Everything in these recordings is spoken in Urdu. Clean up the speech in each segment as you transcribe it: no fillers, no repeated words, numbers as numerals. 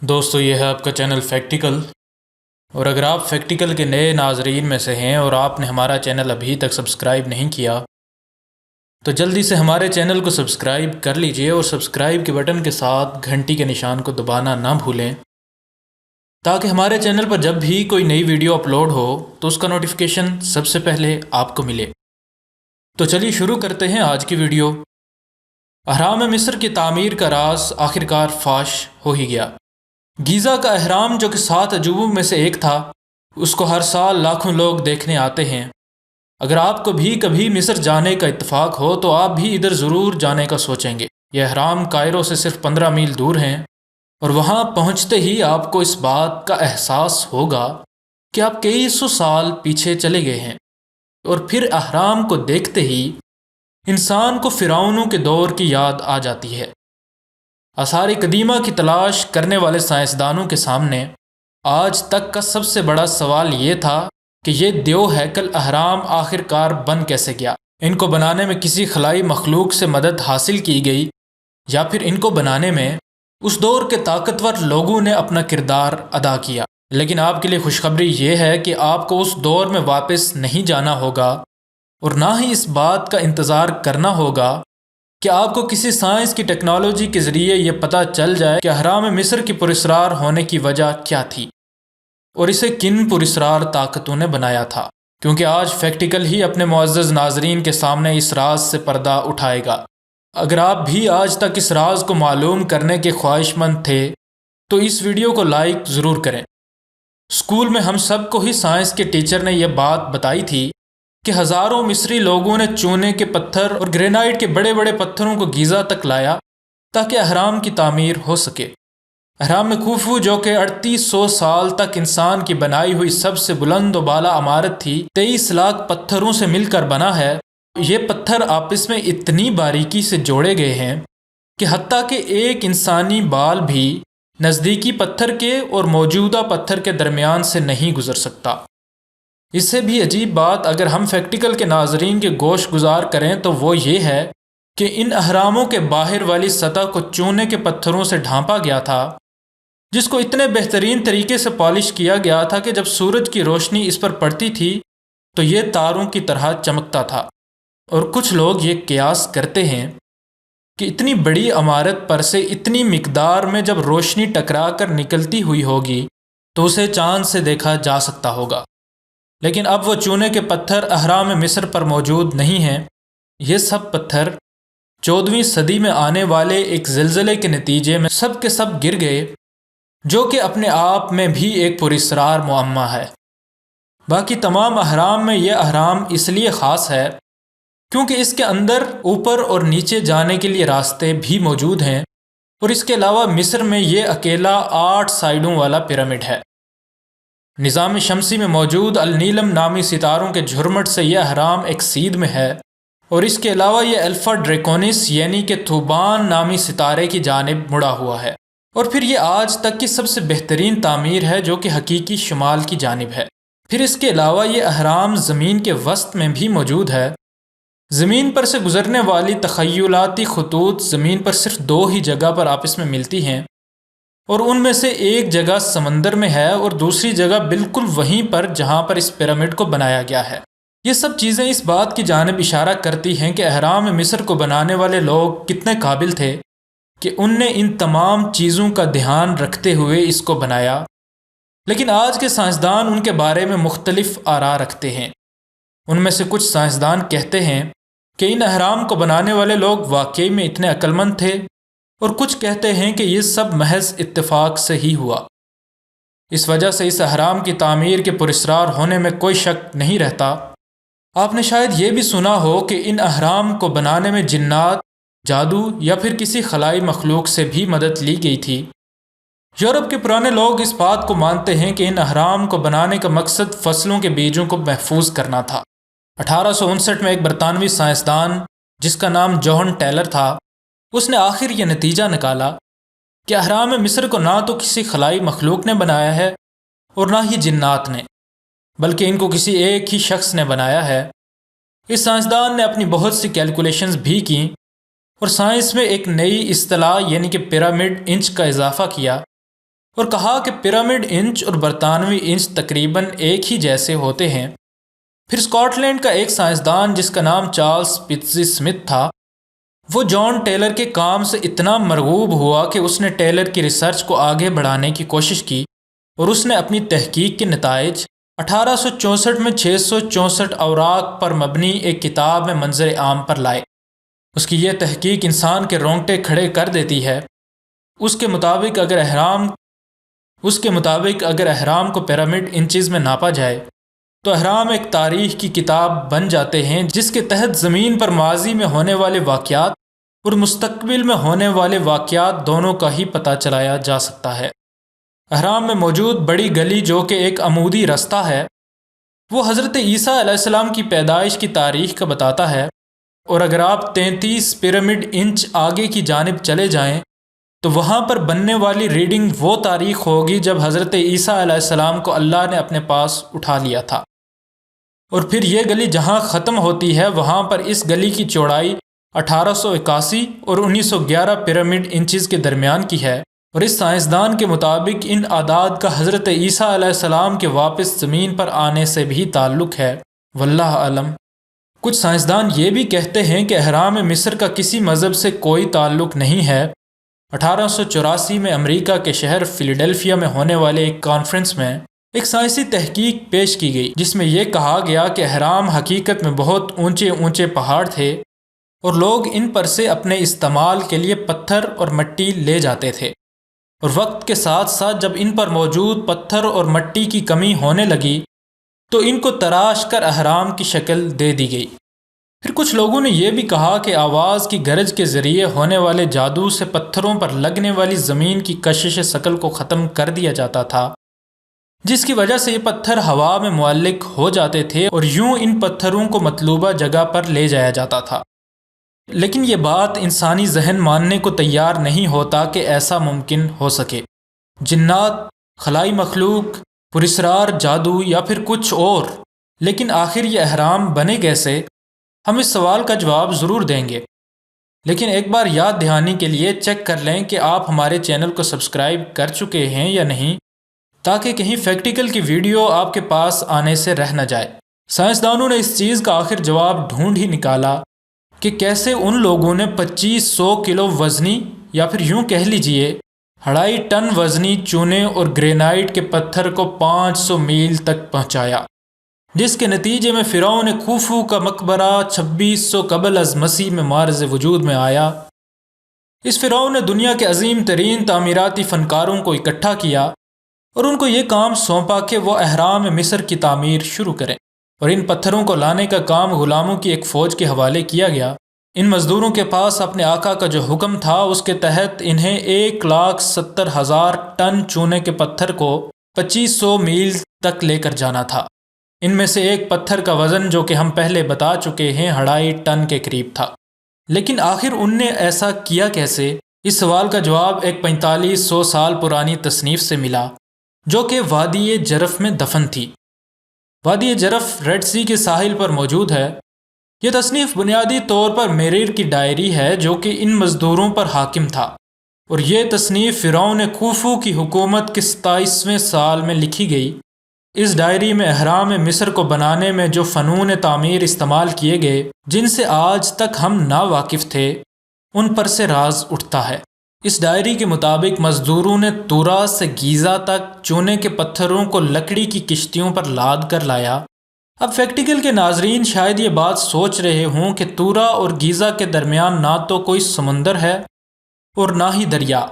دوستو یہ ہے آپ کا چینل فیکٹیکل، اور اگر آپ فیکٹیکل کے نئے ناظرین میں سے ہیں اور آپ نے ہمارا چینل ابھی تک سبسکرائب نہیں کیا تو جلدی سے ہمارے چینل کو سبسکرائب کر لیجئے اور سبسکرائب کے بٹن کے ساتھ گھنٹی کے نشان کو دبانا نہ بھولیں تاکہ ہمارے چینل پر جب بھی کوئی نئی ویڈیو اپلوڈ ہو تو اس کا نوٹیفیکیشن سب سے پہلے آپ کو ملے۔ تو چلیے شروع کرتے ہیں آج کی ویڈیو۔ اہرام مصر کی تعمیر کا راز آخرکار فاش ہو ہی گیا۔ گیزا کا اہرام جو کہ 7 عجوبوں میں سے ایک تھا، اس کو ہر سال لاکھوں لوگ دیکھنے آتے ہیں۔ اگر آپ کو بھی کبھی مصر جانے کا اتفاق ہو تو آپ بھی ادھر ضرور جانے کا سوچیں گے۔ یہ اہرام کائرو سے صرف 15 میل دور ہیں، اور وہاں پہنچتے ہی آپ کو اس بات کا احساس ہوگا کہ آپ کئی سو سال پیچھے چلے گئے ہیں، اور پھر اہرام کو دیکھتے ہی انسان کو فرعونوں کے دور کی یاد آ جاتی ہے۔ آثار قدیمہ کی تلاش کرنے والے سائنسدانوں کے سامنے آج تک کا سب سے بڑا سوال یہ تھا کہ یہ دیو ہیکل اہرام آخرکار بن کیسے گیا۔ ان کو بنانے میں کسی خلائی مخلوق سے مدد حاصل کی گئی یا پھر ان کو بنانے میں اس دور کے طاقتور لوگوں نے اپنا کردار ادا کیا۔ لیکن آپ کے لیے خوشخبری یہ ہے کہ آپ کو اس دور میں واپس نہیں جانا ہوگا، اور نہ ہی اس بات کا انتظار کرنا ہوگا کہ آپ کو کسی سائنس کی ٹیکنالوجی کے ذریعے یہ پتہ چل جائے کہ اہرام مصر کی پراسرار ہونے کی وجہ کیا تھی اور اسے کن پراسرار طاقتوں نے بنایا تھا، کیونکہ آج فیکٹیکل ہی اپنے معزز ناظرین کے سامنے اس راز سے پردہ اٹھائے گا۔ اگر آپ بھی آج تک اس راز کو معلوم کرنے کے خواہش مند تھے تو اس ویڈیو کو لائک ضرور کریں۔ اسکول میں ہم سب کو ہی سائنس کے ٹیچر نے یہ بات بتائی تھی کہ ہزاروں مصری لوگوں نے چونے کے پتھر اور گرینائٹ کے بڑے بڑے پتھروں کو گیزا تک لایا تاکہ اہرام کی تعمیر ہو سکے۔ اہرام خوفو جو کہ 3800 سال تک انسان کی بنائی ہوئی سب سے بلند و بالا عمارت تھی، 23 لاکھ پتھروں سے مل کر بنا ہے۔ یہ پتھر آپس میں اتنی باریکی سے جوڑے گئے ہیں کہ حتیٰ کہ ایک انسانی بال بھی نزدیکی پتھر کے اور موجودہ پتھر کے درمیان سے نہیں گزر سکتا۔ اس سے بھی عجیب بات اگر ہم فیکٹیکل کے ناظرین کے گوش گزار کریں تو وہ یہ ہے کہ ان اہراموں کے باہر والی سطح کو چونے کے پتھروں سے ڈھانپا گیا تھا، جس کو اتنے بہترین طریقے سے پالش کیا گیا تھا کہ جب سورج کی روشنی اس پر پڑتی تھی تو یہ تاروں کی طرح چمکتا تھا۔ اور کچھ لوگ یہ قیاس کرتے ہیں کہ اتنی بڑی عمارت پر سے اتنی مقدار میں جب روشنی ٹکرا کر نکلتی ہوئی ہوگی تو اسے چاند سے دیکھا جا سکتا ہوگا، لیکن اب وہ چونے کے پتھر اہرام مصر پر موجود نہیں ہیں۔ یہ سب پتھر 14ویں صدی میں آنے والے ایک زلزلے کے نتیجے میں سب کے سب گر گئے، جو کہ اپنے آپ میں بھی ایک پراسرار معمہ ہے۔ باقی تمام اہرام میں یہ اہرام اس لیے خاص ہے کیونکہ اس کے اندر اوپر اور نیچے جانے کے لیے راستے بھی موجود ہیں، اور اس کے علاوہ مصر میں یہ اکیلا 8 سائڈوں والا پیرامڈ ہے۔ نظام شمسی میں موجود النیلم نامی ستاروں کے جھرمٹ سے یہ اہرام ایک سید میں ہے، اور اس کے علاوہ یہ الفا ڈریکونس یعنی کہ تھوبان نامی ستارے کی جانب مڑا ہوا ہے، اور پھر یہ آج تک کی سب سے بہترین تعمیر ہے جو کہ حقیقی شمال کی جانب ہے۔ پھر اس کے علاوہ یہ اہرام زمین کے وسط میں بھی موجود ہے۔ زمین پر سے گزرنے والی تخیلاتی خطوط زمین پر صرف 2 ہی جگہ پر آپس میں ملتی ہیں، اور ان میں سے ایک جگہ سمندر میں ہے اور دوسری جگہ بالکل وہیں پر جہاں پر اس پیرامڈ کو بنایا گیا ہے۔ یہ سب چیزیں اس بات کی جانب اشارہ کرتی ہیں کہ اہرام مصر کو بنانے والے لوگ کتنے قابل تھے کہ ان نے ان تمام چیزوں کا دھیان رکھتے ہوئے اس کو بنایا۔ لیکن آج کے سائنسدان ان کے بارے میں مختلف آراء رکھتے ہیں۔ ان میں سے کچھ سائنسدان کہتے ہیں کہ ان اہرام کو بنانے والے لوگ واقعی میں اتنے عقل مند تھے، اور کچھ کہتے ہیں کہ یہ سب محض اتفاق سے ہی ہوا۔ اس وجہ سے اس اہرام کی تعمیر کے پراسرار ہونے میں کوئی شک نہیں رہتا۔ آپ نے شاید یہ بھی سنا ہو کہ ان اہرام کو بنانے میں جنات، جادو یا پھر کسی خلائی مخلوق سے بھی مدد لی گئی تھی۔ یورپ کے پرانے لوگ اس بات کو مانتے ہیں کہ ان اہرام کو بنانے کا مقصد فصلوں کے بیجوں کو محفوظ کرنا تھا۔ 1859 میں ایک برطانوی سائنسدان جس کا نام جوہن ٹیلر تھا، اس نے آخر یہ نتیجہ نکالا کہ اہرام مصر کو نہ تو کسی خلائی مخلوق نے بنایا ہے اور نہ ہی جنات نے، بلکہ ان کو کسی ایک ہی شخص نے بنایا ہے۔ اس سائنسدان نے اپنی بہت سی کیلکولیشنز بھی کیں اور سائنس میں ایک نئی اصطلاح یعنی کہ پیرامڈ انچ کا اضافہ کیا، اور کہا کہ پیرامڈ انچ اور برطانوی انچ تقریباً ایک ہی جیسے ہوتے ہیں۔ پھر اسکاٹ لینڈ کا ایک سائنسدان جس کا نام چارلس پٹزی سمتھ تھا، وہ جان ٹیلر کے کام سے اتنا مرغوب ہوا کہ اس نے ٹیلر کی ریسرچ کو آگے بڑھانے کی کوشش کی، اور اس نے اپنی تحقیق کے نتائج 1864 میں 664 اوراق پر مبنی ایک کتاب میں منظر عام پر لائے۔ اس کی یہ تحقیق انسان کے رونگٹے کھڑے کر دیتی ہے۔ اس کے مطابق اگر اہرام کو پیرامڈ انچز میں ناپا جائے تو اہرام ایک تاریخ کی کتاب بن جاتے ہیں، جس کے تحت زمین پر ماضی میں ہونے والے واقعات اور مستقبل میں ہونے والے واقعات دونوں کا ہی پتہ چلایا جا سکتا ہے۔ اہرام میں موجود بڑی گلی جو کہ ایک عمودی رستہ ہے، وہ حضرت عیسیٰ علیہ السلام کی پیدائش کی تاریخ کا بتاتا ہے، اور اگر آپ 33 پیرامڈ انچ آگے کی جانب چلے جائیں تو وہاں پر بننے والی ریڈنگ وہ تاریخ ہوگی جب حضرت عیسیٰ علیہ السلام کو اللہ نے اپنے پاس اٹھا لیا تھا، اور پھر یہ گلی جہاں ختم ہوتی ہے وہاں پر اس گلی کی چوڑائی 1881 اور 1911 پیرامڈ انچز کے درمیان کی ہے، اور اس سائنسدان کے مطابق ان اعداد کا حضرت عیسیٰ علیہ السلام کے واپس زمین پر آنے سے بھی تعلق ہے، واللہ اعلم۔ کچھ سائنسدان یہ بھی کہتے ہیں کہ اہرام مصر کا کسی مذہب سے کوئی تعلق نہیں ہے۔ 1884 میں امریکہ کے شہر فیلیڈلفیا میں ہونے والے ایک کانفرنس میں ایک سائنسی تحقیق پیش کی گئی، جس میں یہ کہا گیا کہ اہرام حقیقت میں بہت اونچے اونچے پہاڑ تھے، اور لوگ ان پر سے اپنے استعمال کے لیے پتھر اور مٹی لے جاتے تھے، اور وقت کے ساتھ ساتھ جب ان پر موجود پتھر اور مٹی کی کمی ہونے لگی تو ان کو تراش کر اہرام کی شکل دے دی گئی۔ پھر کچھ لوگوں نے یہ بھی کہا کہ آواز کی گرج کے ذریعے ہونے والے جادو سے پتھروں پر لگنے والی زمین کی کشش ثقل کو ختم کر دیا جاتا تھا، جس کی وجہ سے یہ پتھر ہوا میں معلق ہو جاتے تھے اور یوں ان پتھروں کو مطلوبہ جگہ پر لے جایا جاتا تھا۔ لیکن یہ بات انسانی ذہن ماننے کو تیار نہیں ہوتا کہ ایسا ممکن ہو سکے۔ جنات، خلائی مخلوق، پراسرار جادو یا پھر کچھ اور، لیکن آخر یہ اہرام بنے کیسے؟ ہم اس سوال کا جواب ضرور دیں گے، لیکن ایک بار یاد دہانی کے لیے چیک کر لیں کہ آپ ہمارے چینل کو سبسکرائب کر چکے ہیں یا نہیں، تاکہ کہیں فیکٹیکل کی ویڈیو آپ کے پاس آنے سے رہ نہ جائے۔ سائنسدانوں نے اس چیز کا آخر جواب ڈھونڈ ہی نکالا کہ کیسے ان لوگوں نے 2500 کلو وزنی یا پھر یوں کہہ لیجئے 2.5 ٹن وزنی چونے اور گرینائٹ کے پتھر کو 500 میل تک پہنچایا، جس کے نتیجے میں فرعون خوفو کا مقبرہ 2600 قبل از مسیح میں معرض وجود میں آیا۔ اس فرعون نے دنیا کے عظیم ترین تعمیراتی فنکاروں کو اکٹھا کیا اور ان کو یہ کام سونپا کہ وہ اہرام مصر کی تعمیر شروع کریں، اور ان پتھروں کو لانے کا کام غلاموں کی ایک فوج کے حوالے کیا گیا۔ ان مزدوروں کے پاس اپنے آقا کا جو حکم تھا اس کے تحت انہیں 1,70,000 ٹن چونے کے پتھر کو 2500 میل تک لے کر جانا تھا۔ ان میں سے ایک پتھر کا وزن جو کہ ہم پہلے بتا چکے ہیں 2.5 ٹن کے قریب تھا۔ لیکن آخر ان نے ایسا کیا کیسے؟ اس سوال کا جواب ایک 4500 سال پرانی تصنیف سے ملا جو کہ وادی جرف میں دفن تھی۔ وادی جرف ریڈ سی کے ساحل پر موجود ہے۔ یہ تصنیف بنیادی طور پر میریر کی ڈائری ہے جو کہ ان مزدوروں پر حاکم تھا، اور یہ تصنیف فرعون خوفو کی حکومت کے 27ویں سال میں لکھی گئی۔ اس ڈائری میں اہرام مصر کو بنانے میں جو فنون تعمیر استعمال کیے گئے جن سے آج تک ہم نا واقف تھے ان پر سے راز اٹھتا ہے۔ اس ڈائری کے مطابق مزدوروں نے تورا سے گیزا تک چونے کے پتھروں کو لکڑی کی کشتیوں پر لاد کر لایا۔ اب فیکٹیکل کے ناظرین شاید یہ بات سوچ رہے ہوں کہ تورا اور گیزا کے درمیان نہ تو کوئی سمندر ہے اور نہ ہی دریا،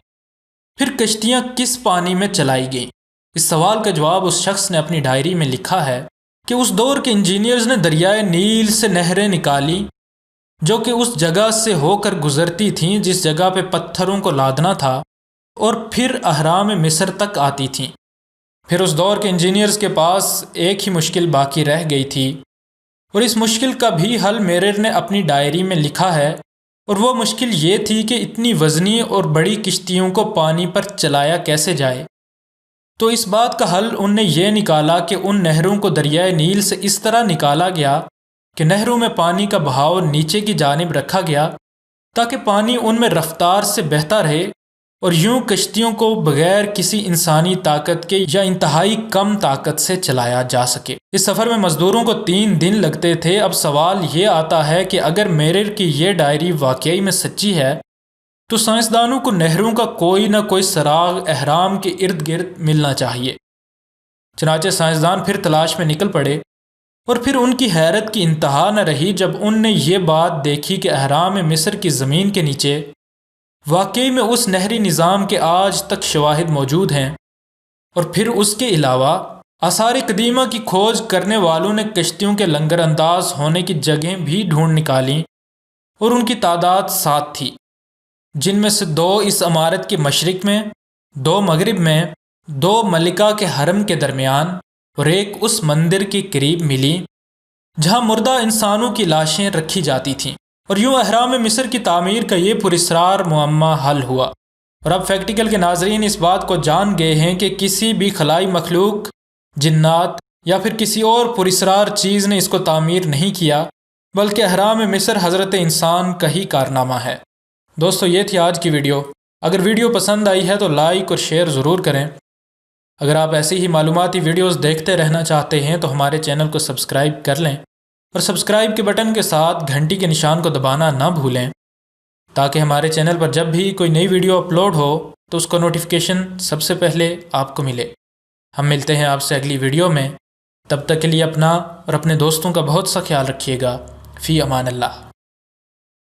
پھر کشتیاں کس پانی میں چلائی گئیں؟ اس سوال کا جواب اس شخص نے اپنی ڈائری میں لکھا ہے کہ اس دور کے انجینئرز نے دریائے نیل سے نہریں نکالی جو کہ اس جگہ سے ہو کر گزرتی تھیں جس جگہ پہ پتھروں کو لادنا تھا، اور پھر اہرام مصر تک آتی تھیں۔ پھر اس دور کے انجینئرز کے پاس ایک ہی مشکل باقی رہ گئی تھی، اور اس مشکل کا بھی حل میریر نے اپنی ڈائری میں لکھا ہے، اور وہ مشکل یہ تھی کہ اتنی وزنی اور بڑی کشتیوں کو پانی پر چلایا کیسے جائے۔ تو اس بات کا حل ان نے یہ نکالا کہ ان نہروں کو دریائے نیل سے اس طرح نکالا گیا کہ نہروں میں پانی کا بہاؤ نیچے کی جانب رکھا گیا تاکہ پانی ان میں رفتار سے بہتا رہے اور یوں کشتیوں کو بغیر کسی انسانی طاقت کے یا انتہائی کم طاقت سے چلایا جا سکے۔ اس سفر میں مزدوروں کو 3 دن لگتے تھے۔ اب سوال یہ آتا ہے کہ اگر میرر کی یہ ڈائری واقعی میں سچی ہے تو سائنسدانوں کو نہروں کا کوئی نہ کوئی سراغ اہرام کے ارد گرد ملنا چاہیے۔ چنانچہ سائنسدان پھر تلاش میں نکل پڑے، اور پھر ان کی حیرت کی انتہا نہ رہی جب ان نے یہ بات دیکھی کہ اہرام مصر کی زمین کے نیچے واقعی میں اس نہری نظام کے آج تک شواہد موجود ہیں، اور پھر اس کے علاوہ آثار قدیمہ کی کھوج کرنے والوں نے کشتیوں کے لنگر انداز ہونے کی جگہیں بھی ڈھونڈ نکالیں، اور ان کی تعداد 7 تھی، جن میں سے 2 اس عمارت کے مشرق میں، 2 مغرب میں، 2 ملکہ کے حرم کے درمیان، اور 1 اس مندر کے قریب ملی جہاں مردہ انسانوں کی لاشیں رکھی جاتی تھیں۔ اور یوں اہرام مصر کی تعمیر کا یہ پراسرار معمہ حل ہوا۔ اور اب فیکٹیکل کے ناظرین اس بات کو جان گئے ہیں کہ کسی بھی خلائی مخلوق، جنات یا پھر کسی اور پراسرار چیز نے اس کو تعمیر نہیں کیا، بلکہ اہرام مصر حضرت انسان کا ہی کارنامہ ہے۔ دوستو، یہ تھی آج کی ویڈیو۔ اگر ویڈیو پسند آئی ہے تو لائک اور شیئر ضرور کریں۔ اگر آپ ایسی ہی معلوماتی ویڈیوز دیکھتے رہنا چاہتے ہیں تو ہمارے چینل کو سبسکرائب کر لیں، اور سبسکرائب کے بٹن کے ساتھ گھنٹی کے نشان کو دبانا نہ بھولیں، تاکہ ہمارے چینل پر جب بھی کوئی نئی ویڈیو اپلوڈ ہو تو اس کو نوٹیفیکیشن سب سے پہلے آپ کو ملے۔ ہم ملتے ہیں آپ سے اگلی ویڈیو میں، تب تک کے لیے اپنا اور اپنے دوستوں کا بہت سا خیال رکھیے گا۔ فی امان اللہ۔